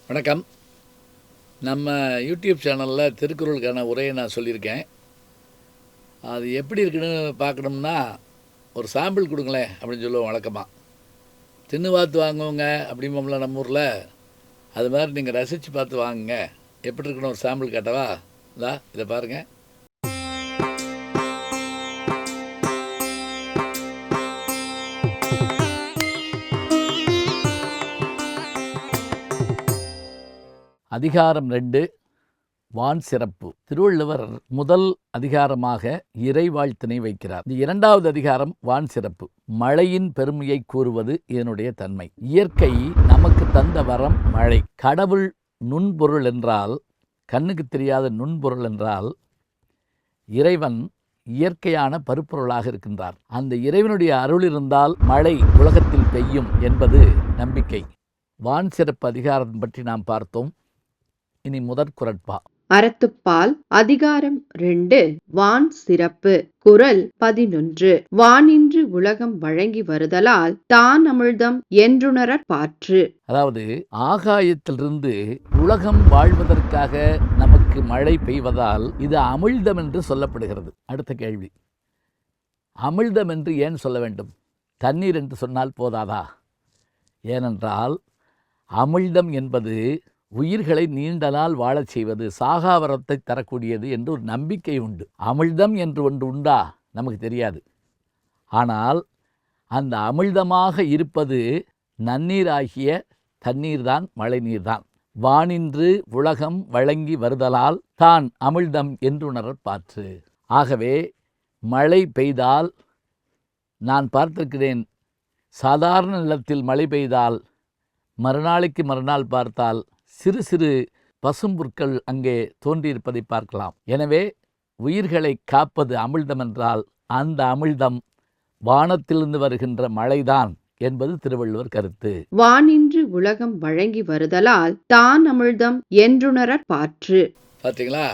வணக்கம். நம்ம யூடியூப் சேனலில் திருக்குறளுக்கான உரையை நான் சொல்லியிருக்கேன். அது எப்படி இருக்குன்னு பார்க்கணும்னா ஒரு சாம்பிள் கொடுங்களேன் அப்படின்னு சொல்லுவோம் வழக்கமாக. தின்னு பார்த்து வாங்குவோங்க அப்படிம்போம்ல நம்ம ஊரில். அது மாதிரி நீங்கள் ரசித்து பார்த்து வாங்குங்க. எப்படி இருக்குன்னு ஒரு சாம்பிள் கேட்டவா? இதை பாருங்கள். அதிகாரம் 2, வான் சிறப்பு. திருவள்ளுவர் முதல் அதிகாரமாக இறை வாழ்த்தினை வைக்கிறார். இது 2வது அதிகாரம் வான் சிறப்பு. மழையின் பெருமையை கூறுவது இதனுடைய தன்மை. இயற்கை நமக்கு தந்த வரம் மழை. கடவுள் நுண்பொருள் என்றால், கண்ணுக்கு தெரியாத நுண்பொருள் என்றால், இறைவன் இயற்கையான பருப்பொருளாக இருக்கின்றார். அந்த இறைவனுடைய அருள் இருந்தால் மழை உலகத்தில் பெய்யும் என்பது நம்பிக்கை. வான் சிறப்பு அதிகாரம் பற்றி நாம் பார்த்தோம். இனி முதற்குறட்பா. அறத்துப்பால் அதிகாரம் 2, வான் சிறப்பு. குறள் 11. வானின்று உலகம் வழங்கி வருதலால் தான் அமிழ்தம் என்றுணரப் பாற்று. அதாவது ஆகாயத்திலிருந்து உலகம் வாழ்வதற்காக நமக்கு மழை பெய்வதால் இது அமிழ்தம் என்று சொல்லப்படுகிறது. அடுத்த கேள்வி, அமிழ்தம் என்று ஏன் சொல்ல வேண்டும்? தண்ணீர் என்று சொன்னால் போதாதா? ஏனென்றால் அமிழ்தம் என்பது உயிர்களை நீண்ட நாள் வாழச் செய்வது, சாகாவரத்தை தரக்கூடியது என்று ஒரு நம்பிக்கை உண்டு. அமிழ்தம் என்று ஒன்று உண்டா நமக்கு தெரியாது. ஆனால் அந்த அமிழ்தமாக இருப்பது நன்னீராகிய தண்ணீர்தான், மழை நீர்தான். வானின்று உலகம் வழங்கி வருதலால் தான் அமிழ்தம் என்று உணரப் பாற்று. ஆகவே மழை பெய்தால், நான் பார்த்திருக்கிறேன், சாதாரண நிலத்தில் மழை பெய்தால் மறுநாளைக்கு மறுநாள் பார்த்தால் சிறு சிறு பசும்புற்கள் அங்கே தோன்றியிருப்பதை பார்க்கலாம். எனவே உயிர்களை காப்பது அமிழ்தம் என்றால் அந்த அமிழ்தம் வானத்திலிருந்து வருகின்ற மழைதான் என்பது திருவள்ளுவர் கருத்து. வானின்று உலகம் வழங்கி வருதலால் தான் அமிழ்தம் என்றுணரப் பாற்று. பார்த்தீங்களா?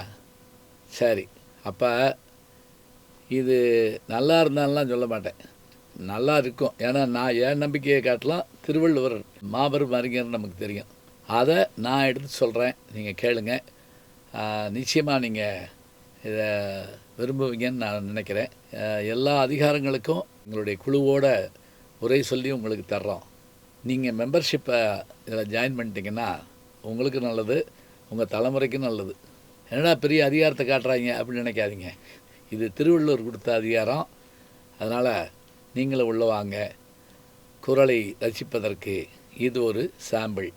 சரி, அப்போ இது நல்லா இருந்தாலும் சொல்ல மாட்டேன், நல்லா இருக்கும். ஏன்னா நான் என் நம்பிக்கையை காட்டலாம், திருவள்ளுவர் மாபெரும் அறிஞர் நமக்கு தெரியும். அதை நான் எடுத்து சொல்கிறேன், நீங்கள் கேளுங்க. நிச்சயமாக நீங்கள் இதை விரும்புவீங்கன்னு நான் நினைக்கிறேன். எல்லா அதிகாரங்களுக்கும் எங்களுடைய குழுவோட உரை சொல்லி உங்களுக்கு தர்றோம். நீங்கள் மெம்பர்ஷிப்பை இதில் ஜாயின் பண்ணிட்டீங்கன்னா உங்களுக்கு நல்லது, உங்கள் தலைமுறைக்கும் நல்லது. என்னடா பெரிய அதிகாரத்தை காட்டுறாங்க அப்படின்னு நினைக்காதீங்க. இது திருவள்ளுவர் கொடுத்த அதிகாரம். அதனால் நீங்களும் உள்ள வாங்க. குறளை ரசிப்பதற்கு இது ஒரு சாம்பிள்.